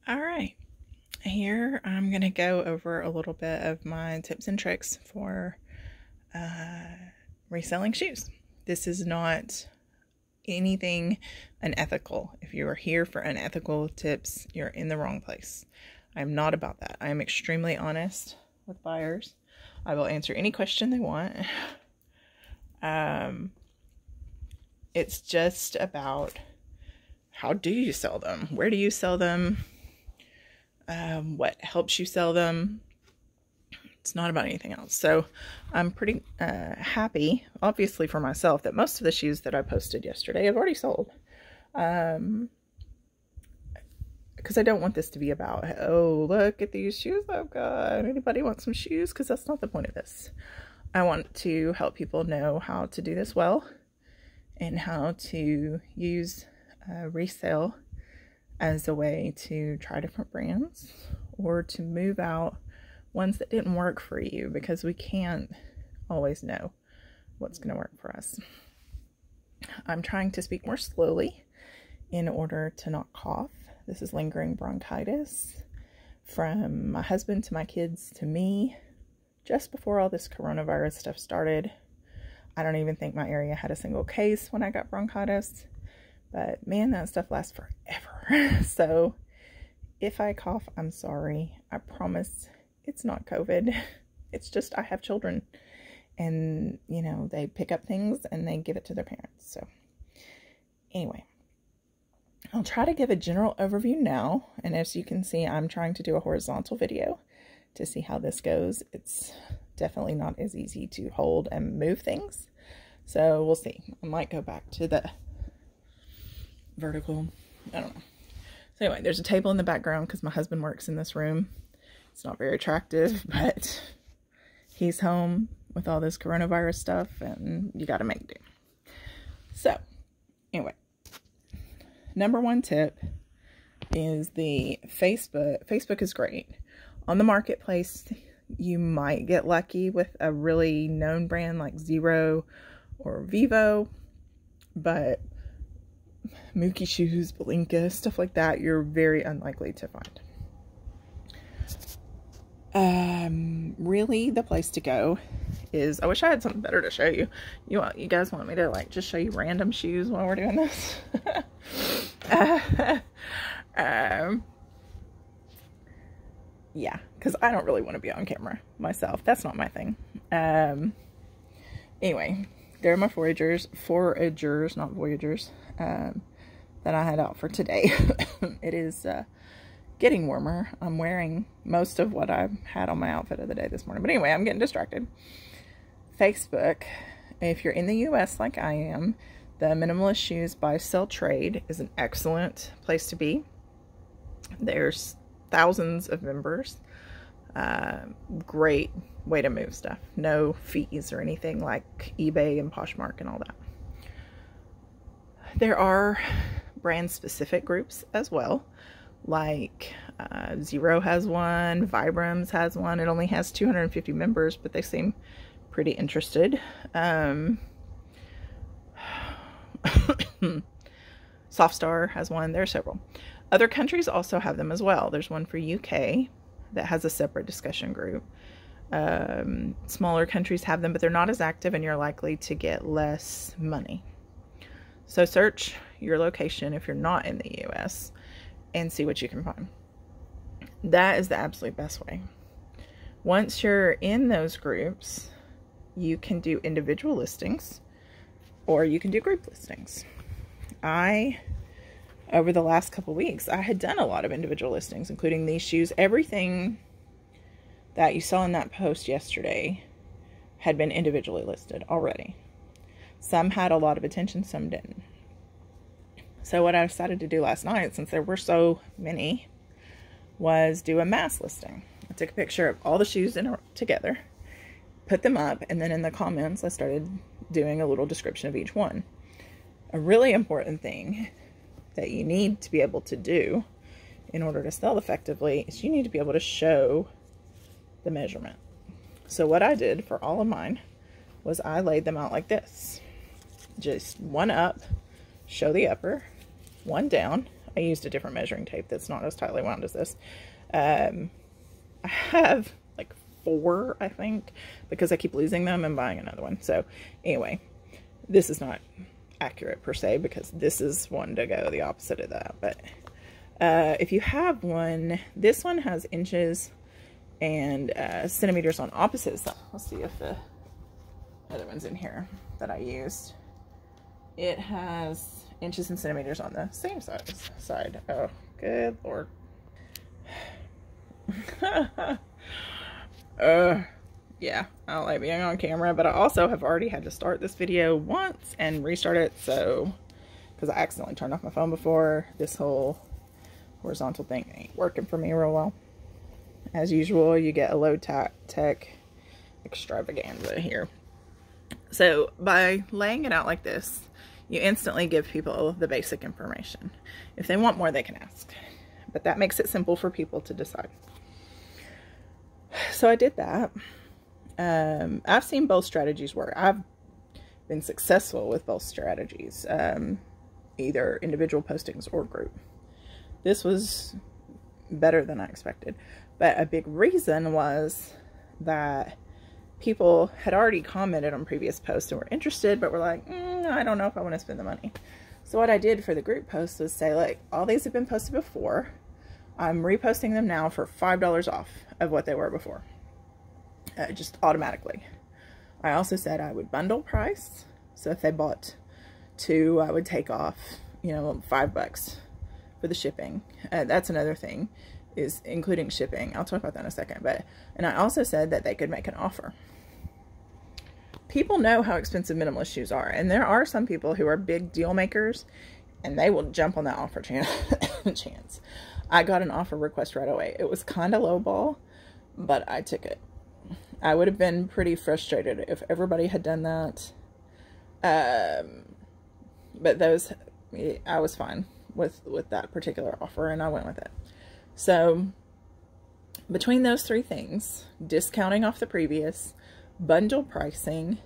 All right, here I'm going to go over a little bit of my tips and tricks for reselling shoes. This is not anything unethical. If you are here for unethical tips, you're in the wrong place. I'm not about that. I am extremely honest with buyers. I will answer any question they want. It's just about how do you sell them? Where do you sell them? What helps you sell them? It's not about anything else. So I'm pretty happy, obviously for myself, that most of the shoes that I posted yesterday I've already sold. Because I don't want this to be about, oh, look at these shoes I've got. Anybody want some shoes? Because that's not the point of this. I want to help people know how to do this well and how to use resale as a way to try different brands or to move out ones that didn't work for you, because we can't always know what's going to work for us. I'm trying to speak more slowly in order to not cough. This is lingering bronchitis from my husband to my kids to me just before all this coronavirus stuff started. I don't even think my area had a single case when I got bronchitis. But man, that stuff lasts forever. So if I cough, I'm sorry. I promise it's not COVID. It's just I have children and, you know, they pick up things and they give it to their parents. So anyway, I'll try to give a general overview now. And as you can see, I'm trying to do a horizontal video to see how this goes. It's definitely not as easy to hold and move things. So we'll see. I might go back to the vertical. I don't know. So anyway, there's a table in the background because my husband works in this room. It's not very attractive, but he's home with all this coronavirus stuff and you got to make do. So anyway, number one tip is the Facebook. Facebook is great. On the marketplace, you might get lucky with a really known brand like Zero or Vivo, but Mookie shoes, Balinka, stuff like that, you're very unlikely to find. Really the place to go is, I wish I had something better to show you. You guys want me to like just show you random shoes while we're doing this? Yeah, because I don't really want to be on camera myself. That's not my thing. Anyway, they're my foragers, not voyagers, that I had out for today. It is getting warmer. I'm wearing most of what I had on my outfit of the day this morning. But anyway, I'm getting distracted. Facebook, if you're in the US like I am, the Minimalist Shoes Buy Sell Trade is an excellent place to be. There's thousands of members. Great way to move stuff. No fees or anything like eBay and Poshmark and all that. There are brand specific groups as well, like Zero has one, Vibrams has one. It only has 250 members, but they seem pretty interested. Softstar has one. There are several. Other countries also have them as well. There's one for UK that has a separate discussion group. Smaller countries have them, but they're not as active and you're likely to get less money. So search your location if you're not in the US and see what you can find. That is the absolute best way. Once you're in those groups, you can do individual listings or you can do group listings. Over the last couple weeks, I had done a lot of individual listings, including these shoes. Everything that you saw in that post yesterday had been individually listed already. Some had a lot of attention, some didn't. So what I decided to do last night, since there were so many, was do a mass listing. I took a picture of all the shoes together, put them up, and then in the comments, I started doing a little description of each one. A really important thing that you need to be able to do in order to sell effectively is you need to be able to show the measurement. So what I did for all of mine was I laid them out like this. Just one up, show the upper, one down, I used a different measuring tape that's not as tightly wound as this. I have like 4, I think, because I keep losing them and buying another one. So anyway, this is not accurate per se, because this is one to go the opposite of that. But if you have one, this one has inches and centimeters on opposite sides. Let's see if the other one's in here that I used. It has inches and centimeters on the same side. Oh, good Lord. Yeah, I don't like being on camera, but I also have already had to start this video once and restart it, so, because I accidentally turned off my phone before. This whole horizontal thing ain't working for me real well. As usual, you get a low tech extravaganza here. So by laying it out like this, you instantly give people the basic information. If they want more, they can ask, but that makes it simple for people to decide. So I did that. I've seen both strategies work. I've been successful with both strategies, either individual postings or group. This was better than I expected, but a big reason was that people had already commented on previous posts and were interested, but were like, I don't know if I want to spend the money. So what I did for the group post was say, like, all these have been posted before. I'm reposting them now for $5 off of what they were before. Just automatically. I also said I would bundle price. So if they bought 2, I would take off, you know, $5 for the shipping. That's another thing, is including shipping. I'll talk about that in a second. And I also said that they could make an offer. People know how expensive minimalist shoes are, and there are some people who are big deal makers, and they will jump on that offer chance. I got an offer request right away. It was kind of lowball, but I took it. I would have been pretty frustrated if everybody had done that. But I was fine with that particular offer, and I went with it. So between those 3 things, discounting off the previous, bundle pricing,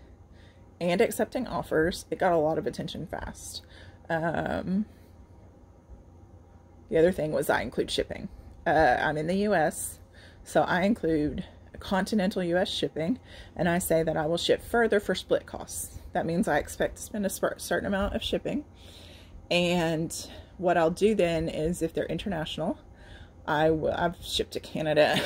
and accepting offers, it got a lot of attention fast. The other thing was I include shipping. I'm in the US, so I include continental US shipping, and I say that I will ship further for split costs. That means I expect to spend a certain amount of shipping, and what I'll do then is, if they're international, I've shipped to Canada,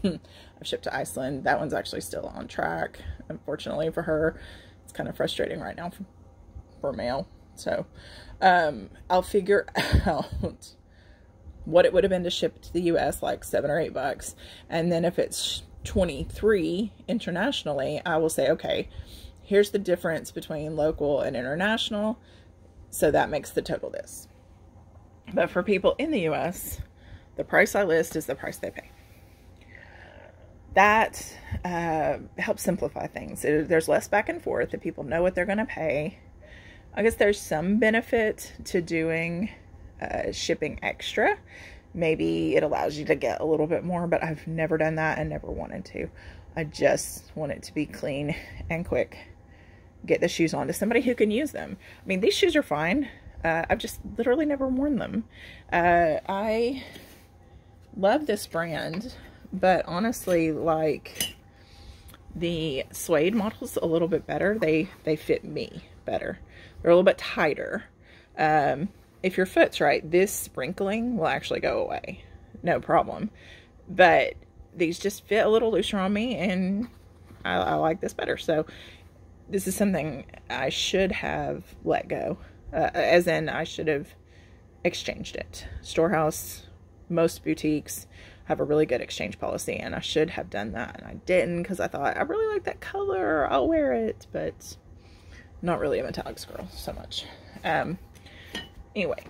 I've shipped to Iceland. That one's actually still on track, unfortunately for her. It's kind of frustrating right now for mail. So I'll figure out what it would have been to ship to the US, like $7 or $8, and then if it's 23 internationally, I will say, okay, here's the difference between local and international, so that makes the total this. But for people in the US, the price I list is the price they pay. That helps simplify things. There's less back and forth. That people know what they're going to pay. I guess there's some benefit to doing shipping extra. Maybe it allows you to get a little bit more, but I've never done that and never wanted to. I just want it to be clean and quick. Get the shoes onto somebody who can use them. I mean, these shoes are fine. I've just literally never worn them. I love this brand, but honestly, like, the suede model's a little bit better. They fit me better. They're a little bit tighter. If your foot's right, this sprinkling will actually go away. No problem. But these just fit a little looser on me, and I like this better. So this is something I should have let go. As in, I should have exchanged it. Storehouse, most boutiques have a really good exchange policy, and I should have done that, and I didn't, because I thought, I really like that color, I'll wear it, but not really a metallics girl so much. Anyway,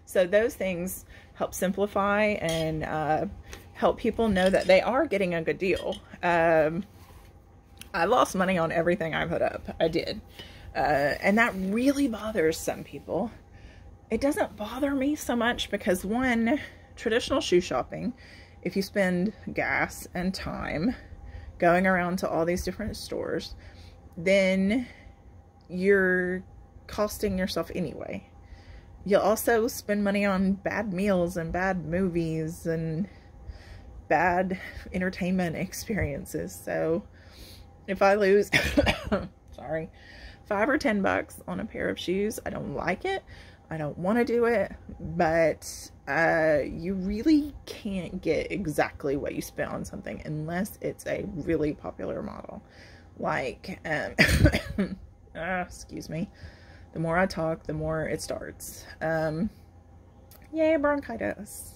so those things help simplify and help people know that they are getting a good deal. I lost money on everything I put up. I did. And that really bothers some people. It doesn't bother me so much because, one, traditional shoe shopping, if you spend gas and time going around to all these different stores, then you're costing yourself anyway. you'll also spend money on bad meals and bad movies and bad entertainment experiences. So if I lose, sorry, $5 or $10 on a pair of shoes, I don't like it. I don't want to do it, but you really can't get exactly what you spent on something unless it's a really popular model. Like, excuse me, the more I talk, the more it starts. Yay, bronchitis,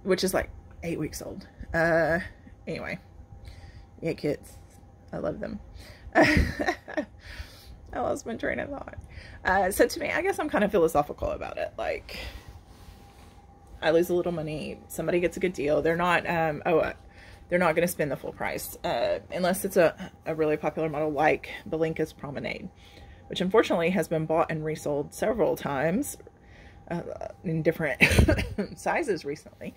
which is like 8 weeks old. Anyway, yeah, kids, I love them. I lost my train of thought. So to me, I guess I'm kind of philosophical about it. Like, I lose a little money, somebody gets a good deal. They're not, they're not going to spend the full price, unless it's a really popular model like Balinka's Promenade, which unfortunately has been bought and resold several times in different sizes recently,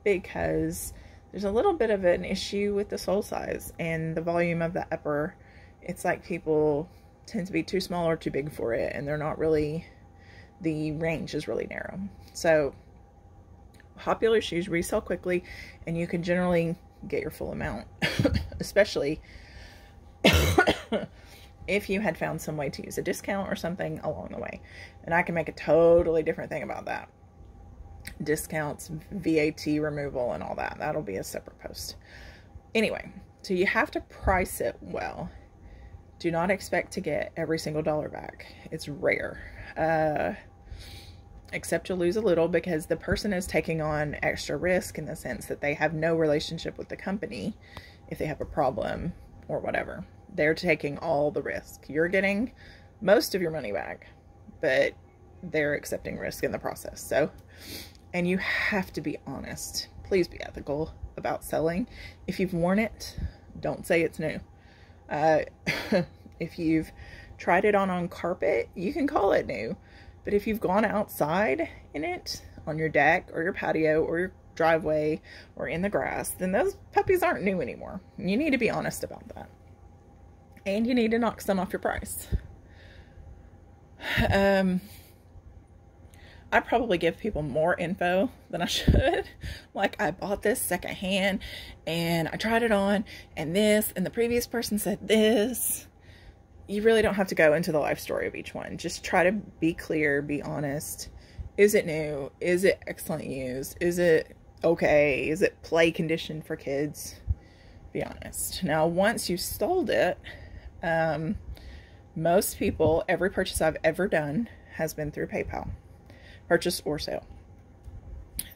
because there's a little bit of an issue with the sole size and the volume of the upper. It's like people tend to be too small or too big for it, and they're not really, the range is really narrow. So popular shoes resell quickly, and you can generally get your full amount, especially if you had found some way to use a discount or something along the way. And I can make a totally different thing about that. Discounts, VAT removal, and all that. That'll be a separate post. Anyway, so you have to price it well. Do not expect to get every single dollar back. It's rare. Except you'll lose a little, because the person is taking on extra risk in the sense that they have no relationship with the company if they have a problem or whatever. They're taking all the risk. You're getting most of your money back, but they're accepting risk in the process. So, and you have to be honest. Please be ethical about selling. If you've worn it, don't say it's new. If you've tried it on carpet, you can call it new. But if you've gone outside in it, on your deck or your patio or your driveway or in the grass, then those puppies aren't new anymore. You need to be honest about that. And you need to knock some off your price. I probably give people more info than I should. Like, I bought this secondhand and I tried it on and this, and the previous person said this. You really don't have to go into the life story of each one. Just try to be clear, be honest. Is it new? Is it excellent use? Is it okay? Is it play condition for kids? Be honest. Now, once you've sold it, most people, every purchase I've ever done has been through PayPal. Purchase or sale.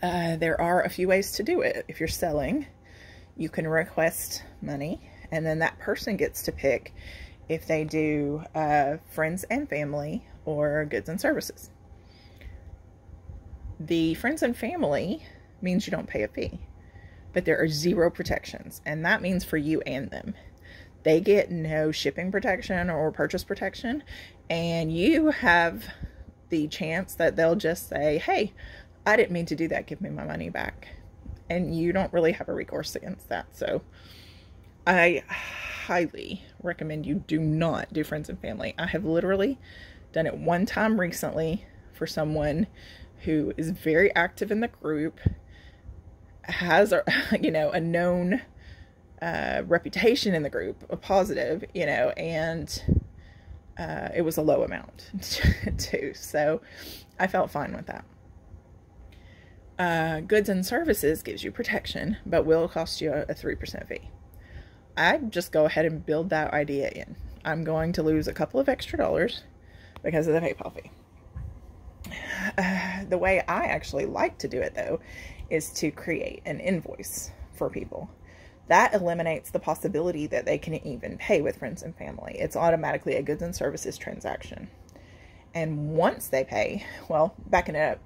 There are a few ways to do it. If you're selling, you can request money, and then that person gets to pick if they do friends and family or goods and services. The friends and family means you don't pay a fee, but there are 0 protections, and that means for you and them. They get no shipping protection or purchase protection, and you have the chance that they'll just say, hey, I didn't mean to do that, give me my money back. And you don't really have a recourse against that. So I highly recommend you do not do friends and family. I have literally done it one time recently for someone who is very active in the group, has a, a known reputation in the group, a positive, and it was a low amount too. So I felt fine with that. Goods and services gives you protection, but will cost you a 3% fee. I'd just go ahead and build that idea in. I'm going to lose a couple of extra dollars because of the PayPal fee. The way I actually like to do it, though, is to create an invoice for people. That eliminates the possibility that they can even pay with friends and family. It's automatically a goods and services transaction. And once they pay, well, backing it up,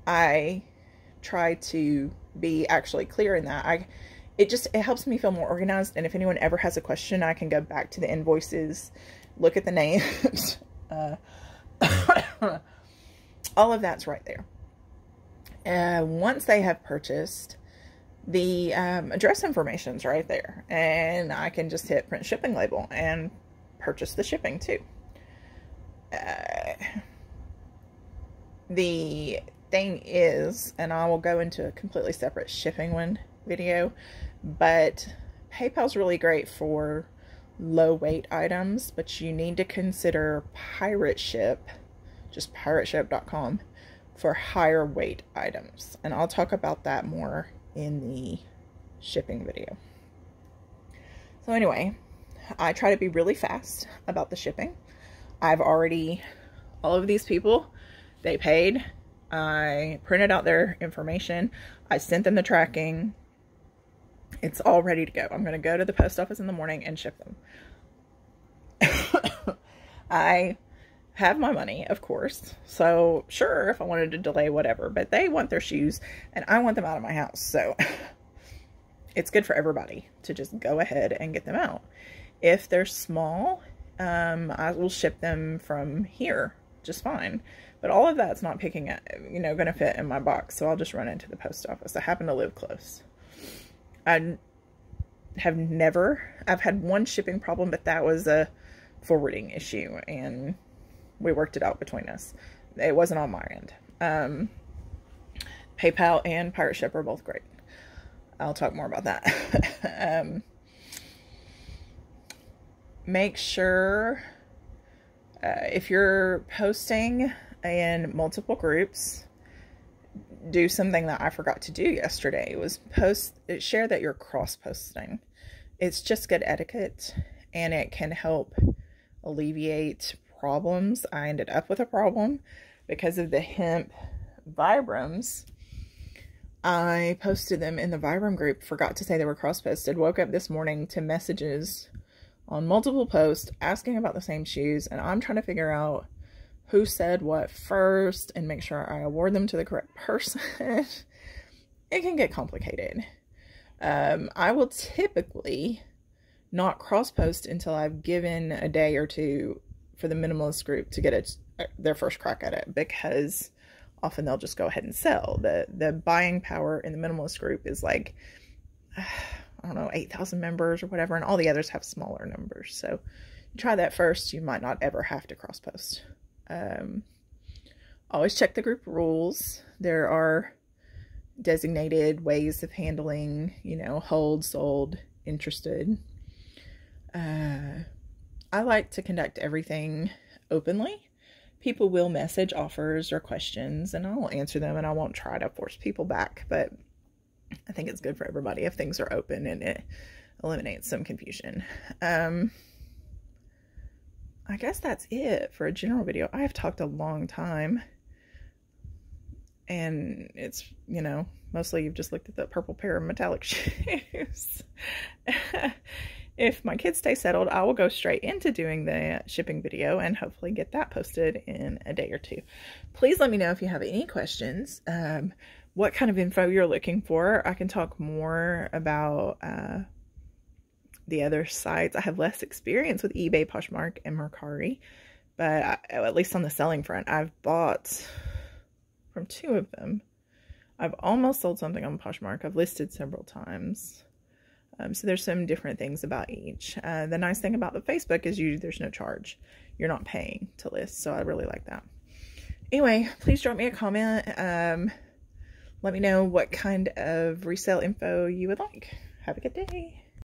I try to be actually clear in that. It helps me feel more organized. And if anyone ever has a question, I can go back to the invoices, look at the names. All of that's right there. Once they have purchased, the address information's right there. And I can just hit print shipping label and purchase the shipping too. The thing is, and I will go into a completely separate shipping one video, but PayPal's really great for low weight items, but you need to consider Pirate Ship, just pirateship.com, for higher weight items. And I'll talk about that more in the shipping video. So anyway, I try to be really fast about the shipping. I've already, all of these people, they paid. I printed out their information. I sent them the tracking. It's all ready to go. I'm going to go to the post office in the morning and ship them. I have my money, of course. So sure, if I wanted to delay, whatever, but they want their shoes and I want them out of my house. So it's good for everybody to just go ahead and get them out. If they're small, I will ship them from here just fine. But all of that's not picking up, you know, going to fit in my box. So I'll just run into the post office. I happen to live close. I've had one shipping problem, but that was a forwarding issue and we worked it out between us. It wasn't on my end. PayPal and Pirate Ship are both great. I'll talk more about that. Make sure if you're posting in multiple groups, do something that I forgot to do yesterday. It was share that you're cross-posting. It's just good etiquette and it can help alleviate problems. I ended up with a problem because of the hemp Vibrams. I posted them in the Vibram group, forgot to say they were cross-posted, woke up this morning to messages on multiple posts asking about the same shoes, and I'm trying to figure out who said what first and make sure I award them to the correct person. It can get complicated. I will typically not cross-post until I've given a day or two for the minimalist group to get their first crack at it, because often they'll just go ahead and sell. The buying power in the minimalist group is like, I don't know, 8,000 members or whatever, and all the others have smaller numbers. So you try that first. You might not ever have to cross-post. Always check the group rules. There are designated ways of handling, you know, hold, sold, interested. I like to conduct everything openly. People will message offers or questions and I'll answer them, and I won't try to force people back, but I think it's good for everybody if things are open and it eliminates some confusion. I guess that's it for a general video. I have talked a long time and it's, you know, mostly you've just looked at the purple pair of metallic shoes. If my kids stay settled, I will go straight into doing the shipping video and hopefully get that posted in a day or two. Please let me know if you have any questions, what kind of info you're looking for. I can talk more about the other sites. I have less experience with eBay, Poshmark, and Mercari, but at least on the selling front, I've bought from 2 of them. I've almost sold something on Poshmark. I've listed several times. So there's some different things about each. The nice thing about the Facebook is there's no charge. You're not paying to list, so I really like that. Anyway, please drop me a comment. Let me know what kind of resale info you would like. Have a good day.